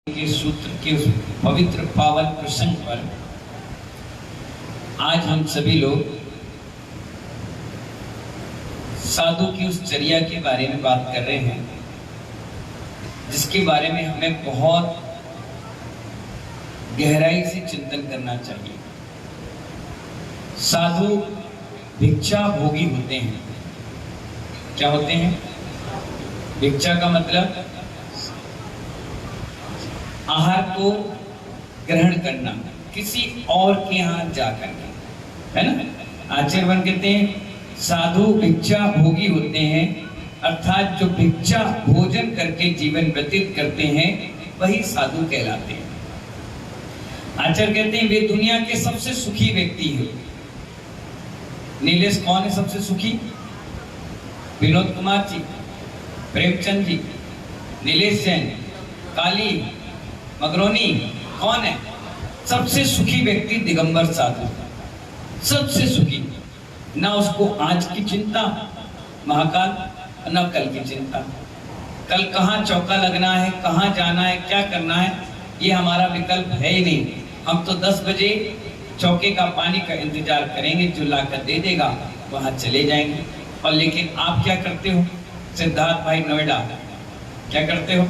के सूत्र के उस पवित्र पावन प्रसंग पर आज हम सभी लोग साधु की उस चर्या के बारे में बात कर रहे हैं, जिसके बारे में हमें बहुत गहराई से चिंतन करना चाहिए। साधु भिक्षा भोगी होते हैं। क्या होते हैं? भिक्षा का मतलब आहार को ग्रहण करना, किसी और के यहाँ जाकर के, है ना। आचार्यवन कहते हैं साधु भिक्षा भोगी होते हैं, अर्थात जो भिक्षा भोजन करके जीवन व्यतीत करते हैं वही साधु कहलाते हैं। आचार्य कहते हैं वे दुनिया के सबसे सुखी व्यक्ति हैं। नीलेश कौन है सबसे सुखी? विनोद कुमार जी, प्रेमचंद जी, नीलेश जैन, काली, मगरोनी, कौन है सबसे सुखी व्यक्ति? दिगंबर साधु, सबसे सुखी। ना उसको आज की चिंता महाकाल, न कल की चिंता। कल कहाँ चौका लगना है, कहाँ जाना है, क्या करना है, ये हमारा विकल्प है ही नहीं। हम तो 10 बजे चौके का पानी का इंतजार करेंगे, जो लाकर दे देगा वहां चले जाएंगे। और लेकिन आप क्या करते हो सिद्धार्थ भाई? नोएडा क्या करते हो?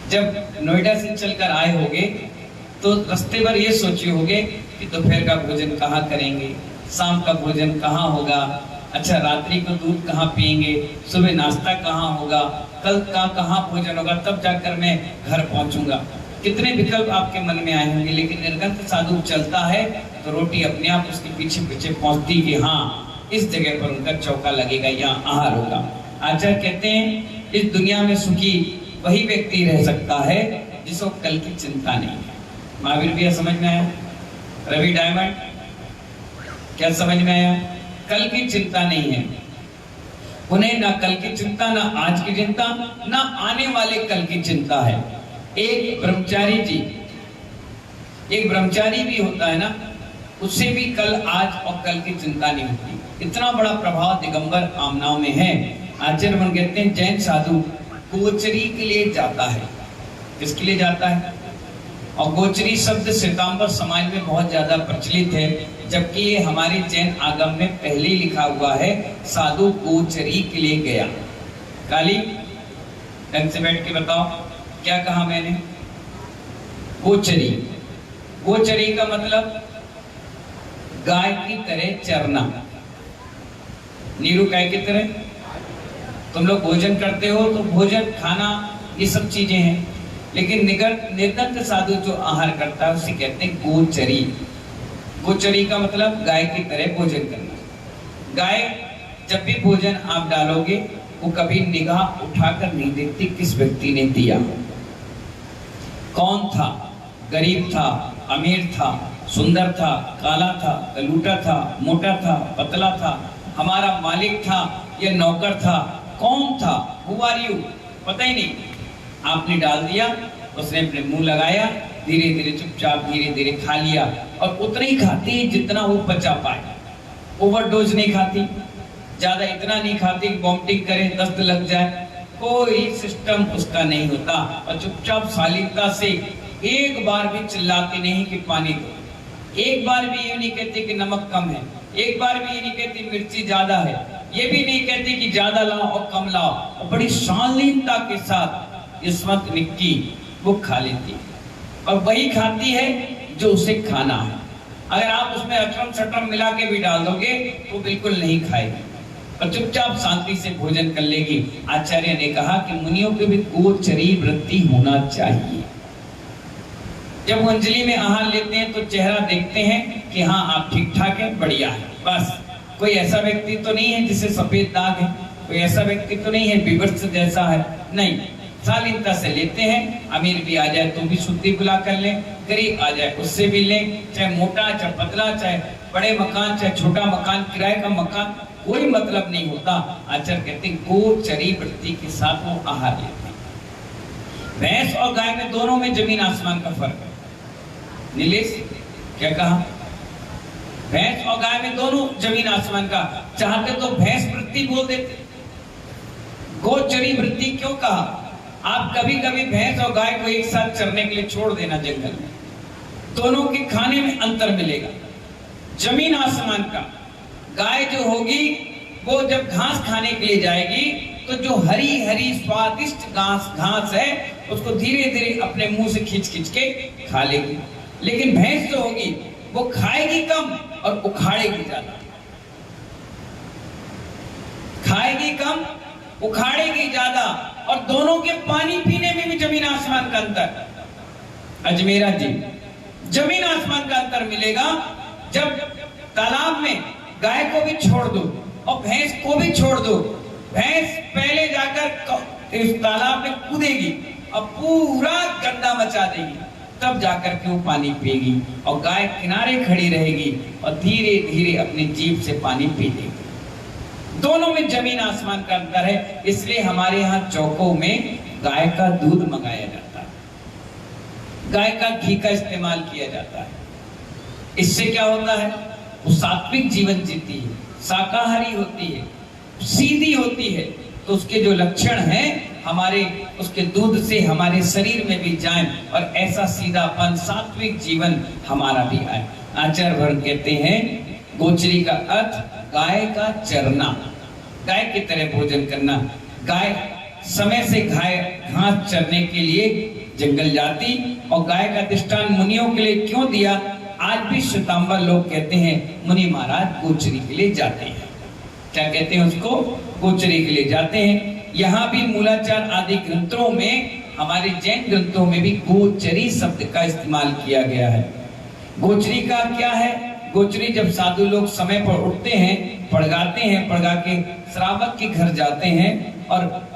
जब नोएडा से चलकर आए होगे तो रास्ते भर ये सोचे होगे कि दोपहर का भोजन कहाँ करेंगे, शाम का भोजन कहाँ होगा, अच्छा रात्रि को दूध कहाँ पिएंगे, सुबह नाश्ता कहाँ होगा, कल का कहाँ भोजन होगा, तब जाकर मैं घर पहुंचूंगा। कितने विकल्प आपके मन में आए होंगे। लेकिन निर्गंत साधु चलता है तो रोटी अपने आप उसके पीछे पीछे पहुंचती कि हाँ इस जगह पर उनका चौका लगेगा, यहाँ आहार होगा। आचार्य कहते हैं इस दुनिया में सुखी वही व्यक्ति रह सकता है जिसको कल की चिंता नहीं है। महावीर भैया समझ में आया? रवि डायमंड क्या समझ में आया? कल की चिंता नहीं है उन्हें, ना कल की चिंता, ना आज की चिंता, ना आने वाले कल की चिंता है। एक ब्रह्मचारी भी होता है ना, उससे भी कल, आज और कल की चिंता नहीं होती। इतना बड़ा प्रभाव दिगंबर आमनाओं में है। आचार्य मन कहते हैं जैन साधु गोचरी के लिए जाता है। किसके लिए जाता है? और गोचरी शब्द श्वेतांबर समाज में बहुत ज्यादा प्रचलित है, जबकि ये हमारे जैन आगम में पहले ही लिखा हुआ है साधु गोचरी के लिए गया। काली ढंग से बैठ के बताओ क्या कहा मैंने? गोचरी। गोचरी का मतलब गाय की तरह चरना। नीरू गाय की तरह तुम लोग भोजन करते हो तो भोजन खाना ये सब चीजें हैं, लेकिन निर्गंत साधु जो आहार करता है उसे कहते हैं गोचरी। गोचरी का मतलब गाय की तरह भोजन करना। गाय जब भी भोजन आप डालोगे वो कभी निगाह उठाकर नहीं देखती किस व्यक्ति ने दिया, कौन था, गरीब था, अमीर था, सुंदर था, काला था, लूटा था, मोटा था, पतला था, हमारा मालिक था या नौकर था, कौन था, हु आर यू, पता ही नहीं। आपने डाल दिया, उसने अपने मुंह लगाया, धीरे धीरे चुपचाप धीरे धीरे खा लिया, और उतना ही खाती है जितना वो पचा पाए। ओवरडोज नहीं खाती, ज्यादा इतना नहीं खाती वॉमिटिंग करे, दस्त लग जाए, कोई सिस्टम उसका नहीं होता। और चुपचाप शालीनता से एक बार भी चिल्लाती नहीं कि पानी दो, एक बार भी ये नहीं कहती कि नमक कम है, एक बार भी ये नहीं कहती मिर्ची ज्यादा है, ये भी नहीं कहती कि ज्यादा लाओ और कम लाओ, और बड़ी शालीनता के साथ इस वक्त निक्की वो खा लेती है। और वही खाती है जो उसे खाना है। अगर आप उसमें अटरम सटरम मिला के भी डाल दोगे तो बिल्कुल नहीं खाएगी और चुपचाप शांति से भोजन कर लेगी। आचार्य ने कहा कि मुनियों के भी गोचरी वृत्ति होना चाहिए। जब अंजलि में आहार लेते हैं तो चेहरा देखते हैं कि हाँ आप ठीक ठाक है, बढ़िया है, बस। कोई ऐसा व्यक्ति तो नहीं है जिसे सफेद दाग है, कोई ऐसा व्यक्ति तो नहीं है विवृत जैसा है, नहीं। शालीनता से लेते हैं। अमीर भी आ जाए तो भी शुद्धि बुला कर ले, गरीब आ जाए उससे भी ले, चाहे मोटा चाहे पतला, चाहे बड़े मकान चाहे छोटा मकान, किराए का मकान, कोई मतलब नहीं होता। आचार्य कहते हैं गोचरी वृत्ति के साथ वो आहार लेते हैं। भैंस और गाय में दोनों में जमीन आसमान का फर्क है। नीलेश क्या कहा? भैंस और गाय में दोनों जमीन आसमान का। चाहते तो भैंस वृत्ति बोल देते, गोचरी वृत्ति क्यों कहा? आप कभी कभी भैंस और गाय को एक साथ चरने के लिए छोड़ देना जंगल में, दोनों के खाने में अंतर मिलेगा, जमीन आसमान का। गाय जो होगी वो जब घास खाने के लिए जाएगी तो जो हरी हरी स्वादिष्ट घास है उसको धीरे धीरे अपने मुंह से खींच खींच के खा लेगी। लेकिन भैंस जो होगी वो खाएगी कम और उखाड़ेगी ज्यादा, खाएगी कम उखाड़ेगी ज्यादा, और दोनों के पानी पीने में भी जमीन आसमान का अंतर। अजमेरा जी, जमीन आसमान का अंतर मिलेगा जब तालाब में गाय को भी छोड़ दो और भैंस को भी छोड़ दो। भैंस पहले जाकर इस तालाब में कूदेगी और पूरा गंदा मचा देगी, तब जाकर के वो पानी पिएगी, और गाय किनारे खड़ी रहेगी और धीरे धीरे अपनी जीभ से पानी पी लेगी। दोनों में जमीन आसमान का अंतर है। इसलिए हमारे यहाँ चौकों में गाय का दूध मंगाया जाता है, गाय का घी का इस्तेमाल किया जाता है। इससे क्या होता है, वो सात्विक जीवन जीती है, शाकाहारी होती है, सीधी होती है, तो उसके जो लक्षण हैं हमारे उसके दूध से हमारे शरीर में भी जाएं और ऐसा सीधापन सात्विक जीवन हमारा भी आए। आचार्य वर्ण कहते हैं गोचरी का अर्थ गाय का चरना, गाय की तरह भोजन करना। गाय समय से घास चरने के लिए जंगल जाती, और गाय का दृष्टांत मुनियों के लिए क्यों दिया, आज भी श्वेतांबर लोग कहते हैं मुनि महाराज गोचरी के लिए जाते हैं। क्या कहते हैं उसको, गोचरी के लिए जाते हैं। यहाँ भी मूलाचार आदि ग्रंथों में, हमारे जैन ग्रंथों में भी गोचरी शब्द का इस्तेमाल किया गया है। गोचरी का क्या है, गोचरी जब साधु लोग समय पर उठते हैं, पड़गाते हैं, पड़गा के श्रावक के घर जाते हैं और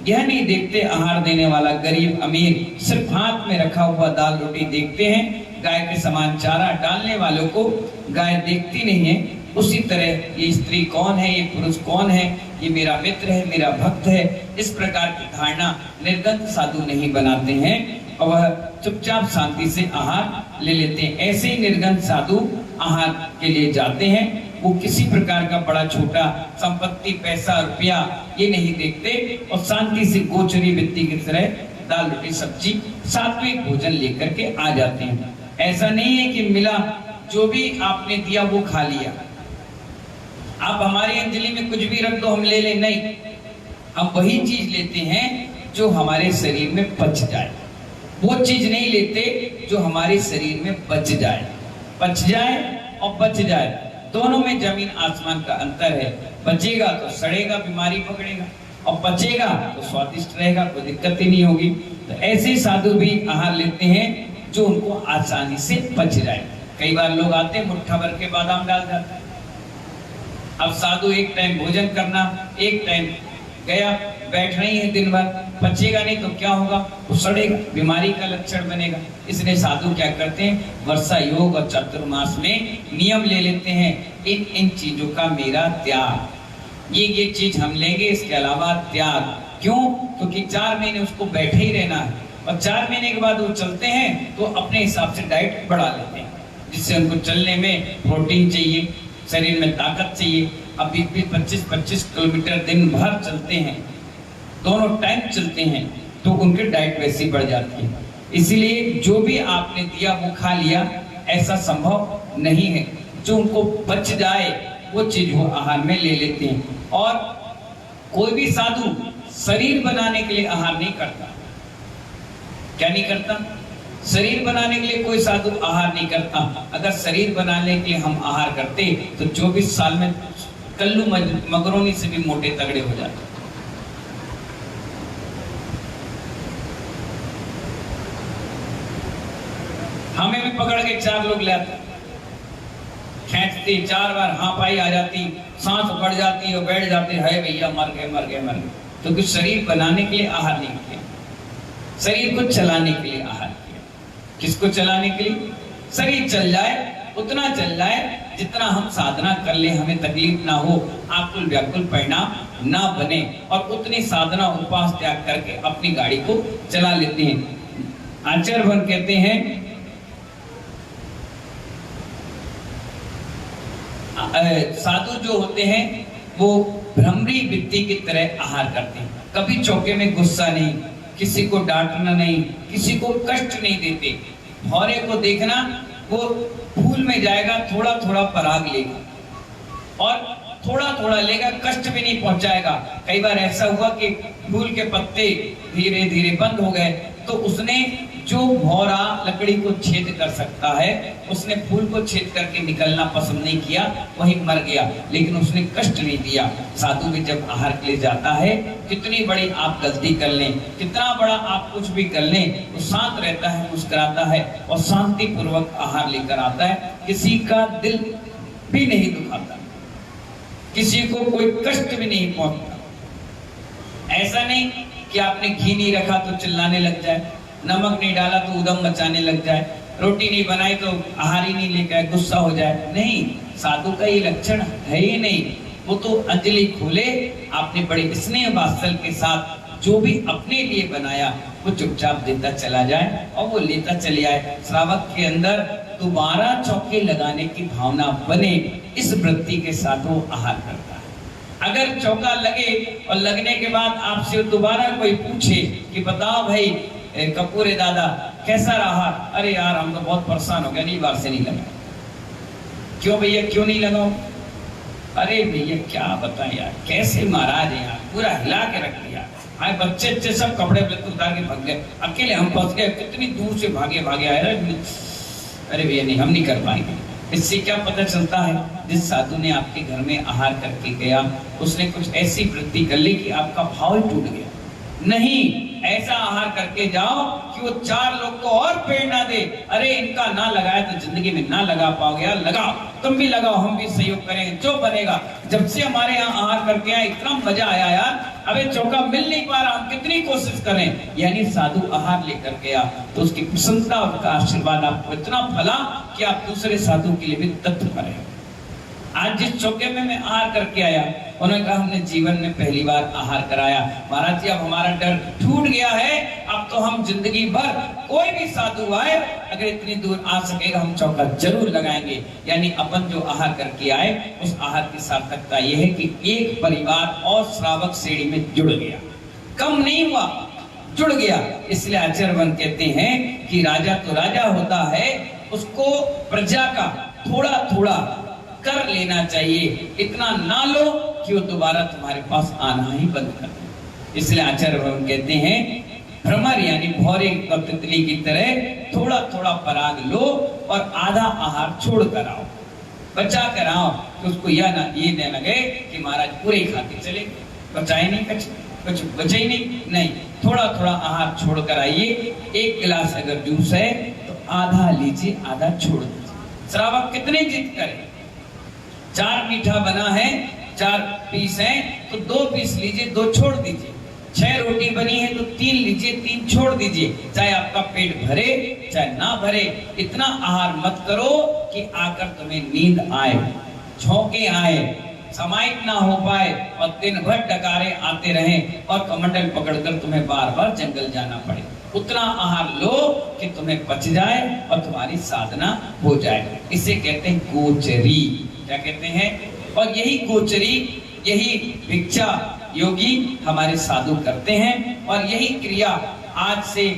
यह नहीं देखते आहार देने वाला गरीब अमीर, सिर्फ हाथ में रखा हुआ दाल रोटी देखते हैं। गाय के समान चारा डालने वालों को गाय देखती नहीं है। उसी तरह ये स्त्री कौन है, ये पुरुष कौन है, ये मेरा मित्र है, मेरा भक्त है, इस प्रकार की धारणा निर्गत साधु नहीं बनाते हैं और वह चुपचाप शांति से आहार ले लेते हैं। ऐसे ही निर्गत साधु आहार के लिए जाते हैं, वो किसी प्रकार का बड़ा छोटा संपत्ति, पैसा, रुपया ये नहीं देखते और शांति से गोचरी वृत्ति की तरह दाल रोटी सब्जी सात्विक भोजन लेकर के आ जाते हैं। ऐसा नहीं है कि मिला जो भी आपने दिया वो खा लिया, आप हमारी अंजलि में कुछ भी रख दो हम ले ले, नहीं, हम वही चीज लेते हैं जो हमारे शरीर में पच जाए, वो चीज नहीं लेते जो हमारे शरीर में बच जाए। पच जाए और बच जाए, दोनों में जमीन आसमान का अंतर है। बचेगा तो सड़ेगा, बीमारी पकड़ेगा, और बचेगा तो स्वादिष्ट रहेगा, कोई दिक्कत ही नहीं होगी। तो ऐसे साधु भी आहार लेते हैं जो उनको आसानी से पच जाए। कई बार लोग आते हैं मुट्ठा भर के बादाम डाल जाते हैं। अब साधु एक टाइम भोजन करना, एक टाइम गया, बैठ रही है दिन भर, पचेगा नहीं तो क्या होगा, वो सड़ेगा, बीमारी का लक्षण बनेगा। इसलिए साधु क्या करते हैं, वर्षा योग और चातुर्मास में नियम ले लेते हैं, इन चीजों का मेरा त्याग, ये चीज हम लेंगे, इसके अलावा त्याग। क्यों, क्योंकि 4 महीने उसको बैठे ही रहना है और 4 महीने के बाद वो चलते हैं तो अपने हिसाब से डाइट बढ़ा लेते हैं, जिससे उनको चलने में प्रोटीन चाहिए, शरीर में ताकत चाहिए। अब 20-25 किलोमीटर दिन भर चलते हैं, दोनों टाइम चलते हैं, तो उनकी डाइट वैसी बढ़ जाती है। इसीलिए जो भी आपने दिया वो खा लिया, ऐसा संभव नहीं है। जो उनको बच जाए वो चीज वो आहार में ले लेते हैं। और कोई भी साधु शरीर बनाने के लिए आहार नहीं करता। क्या नहीं करता, शरीर बनाने के लिए कोई साधु आहार नहीं करता। अगर शरीर बनाने के लिए हम आहार करते तो 24 साल में कल्लू मगरोनी से भी मोटे तगड़े हो जाते। हमें भी पकड़ के 4 लोग ले आते, खींचते, 4 बार हाँ पाई आ जाती, सांस बढ़ जाती और बैठ जाते, है भैया मर गए मर गए मर गए। तो कुछ शरीर बनाने के लिए आहार नहीं किया, शरीर को चलाने के लिए आहार किया। किसको चलाने के लिए, शरीर चल जाए, उतना चल जाए जितना हम साधना कर ले, हमें तकलीफ ना हो, आकुल व्याकुल परिणाम ना बने, और उतनी साधना उपवास त्याग करके अपनी गाड़ी को चला लेते हैं। आचार्य वन कहते हैं साधु जो होते हैं वो भ्रमरी वृत्ति की तरह आहार करते हैं। कभी चौके में गुस्सा नहीं किसी को डांटना नहीं, किसी को कष्ट नहीं देते। भौरे को देखना, वो फूल में जाएगा, थोड़ा थोड़ा पराग लेगा और थोड़ा थोड़ा लेगा, कष्ट भी नहीं पहुंचाएगा। कई बार ऐसा हुआ कि फूल के पत्ते धीरे धीरे बंद हो गए, तो उसने, जो भौरा लकड़ी को छेद कर सकता है, उसने फूल को छेद करके निकलना पसंद नहीं किया, वहीं मर गया, लेकिन उसने कष्ट नहीं दिया। साधु भी जब आहार के लिए जाता है, कितनी बड़ी आप गलती कर लें, कितना बड़ा आप कुछ भी कर लें, वो शांत रहता है, मुस्कुराता है और शांति पूर्वक आहार लेकर आता है। किसी का दिल भी नहीं दुखाता, किसी को कोई कष्ट भी नहीं पहुंचता। ऐसा नहीं कि आपने घी नहीं रखा तो चिल्लाने लग जाए, नमक नहीं डाला तो उदम मचाने लग जाए, रोटी नहीं बनाई तो आहार ही नहीं लेकर गुस्सा हो जाए। नहीं, साधु का ये लक्षण है ही नहीं। वो तो अंजलि खोले, आपने बड़े स्नेह वात्सल के साथ जो भी अपने लिए बनाया वो चुपचाप देता चला जाए और वो लेता चले आए। श्रावक के अंदर दोबारा चौके लगाने की भावना बने, इस वृत्ति के साथ वो आहार करता है। अगर चौका लगे और लगने के बाद आपसे दोबारा कोई पूछे कि बताओ भाई कपूरे दादा कैसा रहा, अरे यार हम तो बहुत परेशान हो गए, अगली बार से नहीं लगा। क्यों भैया, क्यों नहीं लगाओ? अरे भैया क्या बताएं यार, कैसे महाराज है यार, पूरा हिला के रख दिया। आए बच्चे बच्चे सब कपड़े उतार के भाग गए, अकेले हम फंस गए, कितनी दूर से भागे भागे आए। अरे भैया नहीं, हम नहीं कर पाएंगे। इससे क्या पता चलता है, जिस साधु ने आपके घर में आहार करके गया, उसने कुछ ऐसी वृत्ति कर ली कि आपका भाव ही टूट गया। नहीं, ऐसा आहार करके जाओ कि वो चार लोग को और प्रेरणा दे, अरे इनका ना लगाए तो जिंदगी में ना लगा पाओगे यार, लगाओ, तुम भी लगाओ, हम भी सहयोग करेंगे, जो बनेगा। जब से हमारे यहाँ आहार करके आए, इतना मजा आया यार, अबे चौका मिल नहीं पा रहा, हम कितनी कोशिश करें। यानी साधु आहार लेकर गया तो उसकी प्रसन्नता, उसका आशीर्वाद आपको इतना फला कि आप दूसरे साधु के लिए भी तत्पर है। आज जिस चौके में मैं आहार करके आया, उन्होंने कहा हमने जीवन में पहली बार आहार कराया, महाराज जी अब हमारा डर छूट गया है, अब तो हम जिंदगी भर कोई भी साधु आए, अगर इतनी दूर आ सकेगा हम चौका जरूर लगाएंगे। यानी अपन जो आहार करके आए, उस आहार की सार्थकता यह है कि एक परिवार और श्रावक श्रेणी में जुड़ गया, कम नहीं हुआ, जुड़ गया। इसलिए आचार्यवन कहते हैं कि राजा तो राजा होता है, उसको प्रजा का थोड़ा थोड़ा कर लेना चाहिए, इतना ना लो कि वो दोबारा तुम्हारे पास आना ही बंद कर दे। इसलिए आचार्य भगवान कहते हैं, भ्रमर यानी भौरे और तितली की तरह थोड़ा थोड़ा पराग लो और आधा आहार छोड़ कर आओ, बचा कर आओ, तो उसको यह ना ये न लगे कि महाराज पूरे खाते चले, बचाए नहीं, कुछ बचे ही नहीं, थोड़ा थोड़ा आहार छोड़ कर आइए। एक गिलास अगर जूस है तो आधा लीजिए, आधा छोड़ दीजिए। श्रावक कितने जिद करे, 4 मीठा बना है, 4 पीस हैं तो 2 पीस लीजिए, 2 छोड़ दीजिए। 6 रोटी बनी है तो 3 लीजिए, 3 छोड़ दीजिए। चाहे आपका पेट भरे चाहे ना भरे, इतना आहार मत करो कि आकर तुम्हें नींद आए, झोंके आए, समाहित ना हो पाए और दिन भर डकारे आते रहें और कमंडल पकड़कर तुम्हें बार बार जंगल जाना पड़े। उतना आहार लो कि तुम्हें पच जाए और तुम्हारी साधना हो जाए। इसे कहते हैं गोचरी। क्या कहते हैं? और यही गोचरी, यही भिक्षा योगी हमारे साधु करते हैं। और यही क्रिया आज से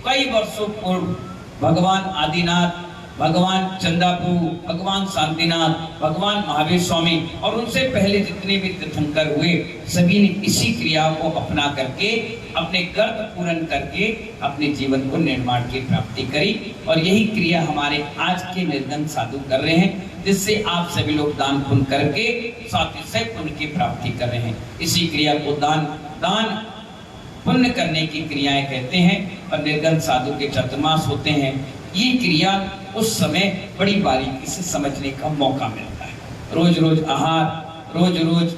कई वर्षों पूर्व भगवान आदिनाथ, भगवान चंदापू, भगवान शांतिनाथ, भगवान महावीर स्वामी और उनसे पहले जितने भी तीर्थंकर हुए, सभी ने इसी क्रिया को अपना करके अपने गर्त पूर्ण करके अपने जीवन को निर्माण की प्राप्ति करी। और यही क्रिया हमारे आज के निर्धन साधु कर रहे हैं, जिससे आप सभी लोग दान पुण्य करके साथ पुण्य की प्राप्ति कर रहे हैं। इसी क्रिया को दान पुण्य करने की क्रियाएं कहते हैं। और निर्धन साधु के चतुर्मास होते हैं। ये क्रिया उस समय बड़ी बारीकी से समझने का मौका मिलता है। रोज रोज आहार, रोज रोज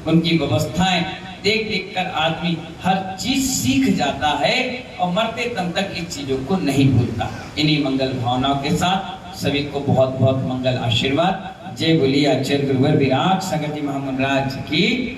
उनकी व्यवस्थाएं देख देख कर आदमी हर चीज सीख जाता है और मरते दम तक इन चीजों को नहीं भूलता। इन्हीं मंगल भावनाओं के साथ सभी को बहुत बहुत मंगल आशीर्वाद। जय बोलिए आचार्य गुरुवर विराट संगति महामंडराज की।